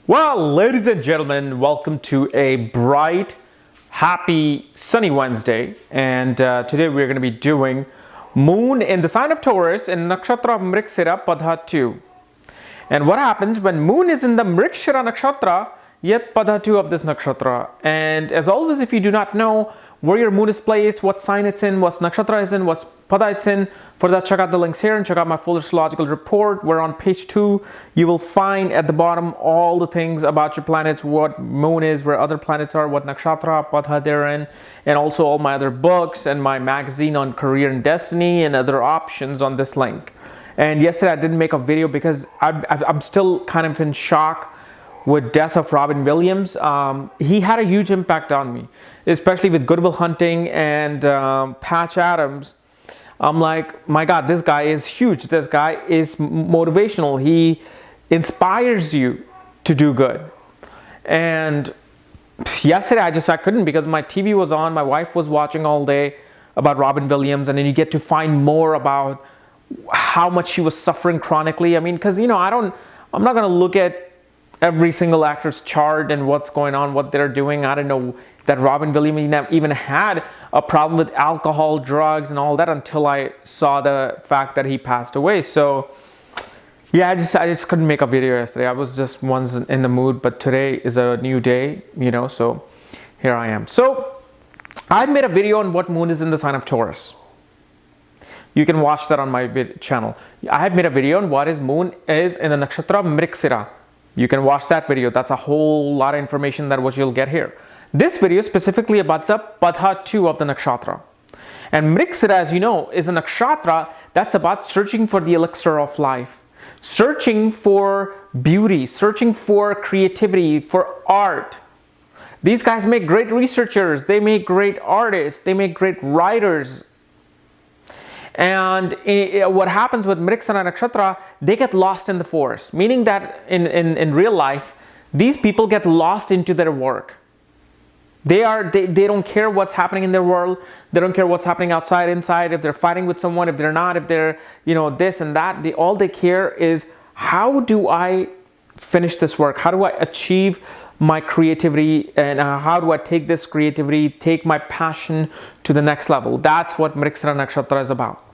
Well, ladies and gentlemen, welcome to a bright, happy, sunny Wednesday. And today we're going to be doing Moon in the sign of Taurus in Nakshatra Mrigasira Padha 2. And what happens when Moon is in the Mrigasira Nakshatra, yet Padha 2 of this Nakshatra. And as always, if you do not know where your Moon is placed, what sign it's in, what Nakshatra is in, what Padha it's in, for that check out the links here and check out my full astrological report, where on page 2 you will find at the bottom all the things about your planets, what Moon is, where other planets are, what Nakshatra, Padha they're in, and also all my other books and my magazine on career and destiny and other options on this link. And yesterday I didn't make a video because I'm still kind of in shock with death of Robin Williams. He had a huge impact on me, especially with Good Will Hunting and Patch Adams. I'm like, my God, this guy is huge. This guy is motivational. He inspires you to do good. And yesterday I couldn't, because my TV was on. My wife was watching all day about Robin Williams, and then you get to find more about how much she was suffering chronically. I mean, because I'm not going to look at every single actor's chart and what's going on, what they're doing. I don't know that Robin Williams even had a problem with alcohol, drugs, and all that until I saw the fact that he passed away. So yeah, I just couldn't make a video yesterday. I was just once in the mood, but today is a new day, so here I am. So I made a video on what Moon is in the sign of Taurus. You can watch that on my channel. I have made a video on what Moon is in the Nakshatra Mrigasira. You can watch that video. That's a whole lot of information that what you'll get here. This video is specifically about the Padha 2 of the Nakshatra. And Mrigasira, as you know, is a Nakshatra that's about searching for the elixir of life, searching for beauty, searching for creativity, for art. These guys make great researchers. They make great artists. They make great writers. And what happens with Mrigasira Nakshatra, they get lost in the forest, meaning that in real life, these people get lost into their work. They don't care what's happening in their world. They don't care what's happening outside, inside, if they're fighting with someone, if they're not, if they're, this and that. All they care is, how do I finish this work? How do I achieve my creativity, and how do I take this creativity, take my passion to the next level? That's what Mrigasira Nakshatra is about.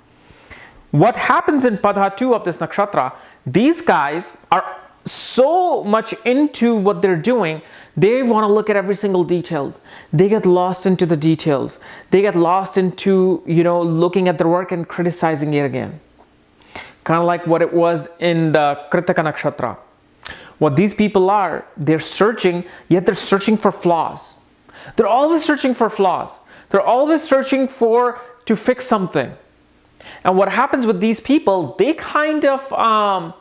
What happens in Padha 2 of this Nakshatra, these guys are so much into what they're doing, they want to look at every single detail. They get lost into the details. They get lost into, looking at their work and criticizing it again. Kind of like what it was in the Critic Nakshatra. What these people are, they're searching, yet they're searching for flaws. They're always searching for flaws. They're always searching to fix something. And what happens with these people, they kind of are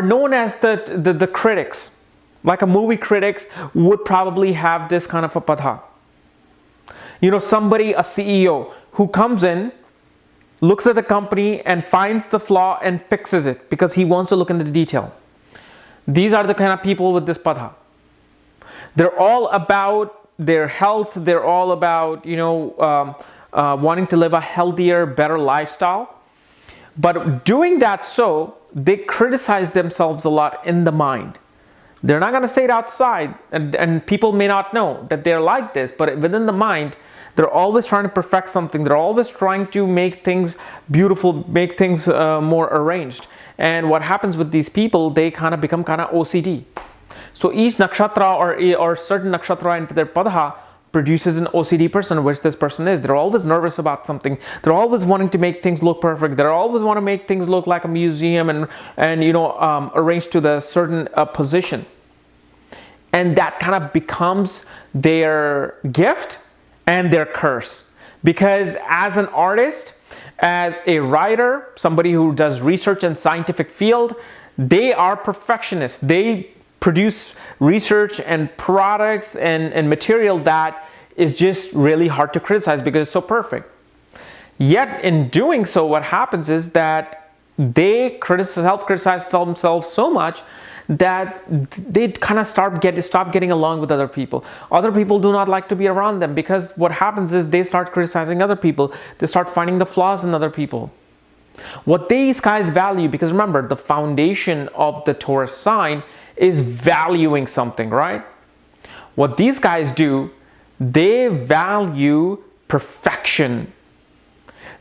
known as the critics. Like a movie critics would probably have this kind of a Padha. Somebody, a CEO, who comes in, looks at the company and finds the flaw and fixes it because he wants to look into the detail. These are the kind of people with this Padha. They're all about their health. They're all about, wanting to live a healthier, better lifestyle. But doing that, they criticize themselves a lot in the mind. They're not going to say it outside, and people may not know that they're like this, but within the mind, they're always trying to perfect something. They're always trying to make things beautiful, make things more arranged. And what happens with these people, they kind of become kind of OCD. So each nakshatra or certain nakshatra in their Padha produces an OCD person, which this person is. They're always nervous about something. They're always wanting to make things look perfect. They always want to make things look like a museum and arranged to the certain position. And that kind of becomes their gift and their curse. Because as an artist, as a writer, somebody who does research in scientific field, they are perfectionists. They produce research and products and material that is just really hard to criticize because it's so perfect. Yet in doing so, what happens is that they self-criticize themselves so much that they kind of stop getting along with other people. Other people do not like to be around them because what happens is they start criticizing other people. They start finding the flaws in other people. What these guys value, because remember, the foundation of the Taurus sign is valuing something, right? What these guys do, they value perfection.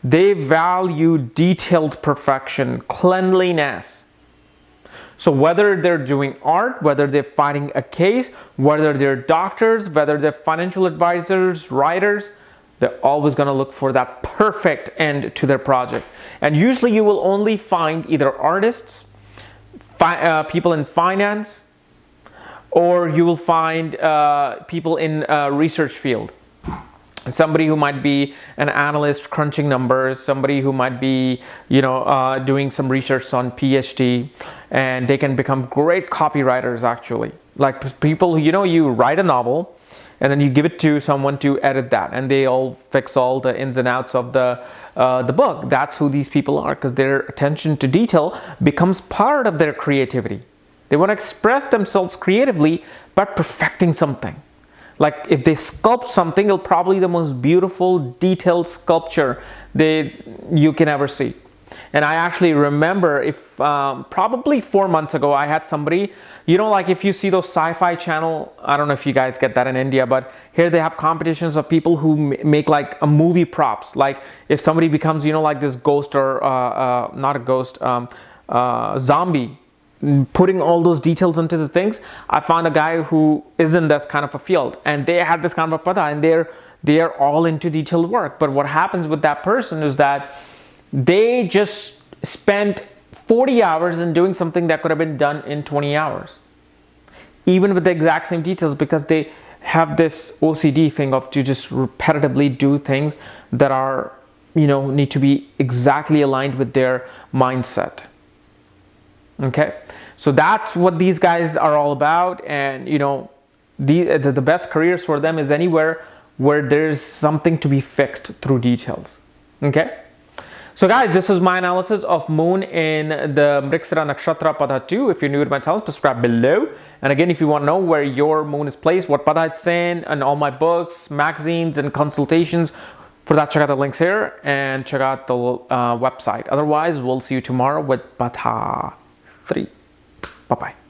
They value detailed perfection, cleanliness. So whether they're doing art, whether they're fighting a case, whether they're doctors, whether they're financial advisors, writers, they're always going to look for that perfect end to their project. And usually you will only find either artists, people in finance, or you will find people in research field. Somebody who might be an analyst crunching numbers, somebody who might be, doing some research on PhD, and they can become great copywriters actually. Like people who, you write a novel and then you give it to someone to edit that, and they all fix all the ins and outs of the book. That's who these people are, because their attention to detail becomes part of their creativity. They want to express themselves creatively by perfecting something. Like if they sculpt something, it'll probably the most beautiful, detailed sculpture you can ever see. And I actually remember, probably 4 months ago, I had somebody, like if you see those sci-fi channel, I don't know if you guys get that in India, but here they have competitions of people who make like a movie props. Like if somebody becomes, like this ghost or not a ghost, zombie, putting all those details into the things. I found a guy who is in this kind of a field, and they have this kind of a pada, and they're all into detailed work. But what happens with that person is that they just spent 40 hours in doing something that could have been done in 20 hours, even with the exact same details, because they have this OCD thing of to just repetitively do things that are, need to be exactly aligned with their mindset. Okay, so that's what these guys are all about. And the best careers for them is anywhere where there's something to be fixed through details. Okay, so guys, this is my analysis of moon in the Mrigasira Nakshatra Pada 2. If you're new to my channel, subscribe below. And again, if you want to know where your moon is placed, what pada it's in, and all my books, magazines, and consultations, for that, check out the links here and check out the website. Otherwise, we'll see you tomorrow with Pada 3. Bye-bye.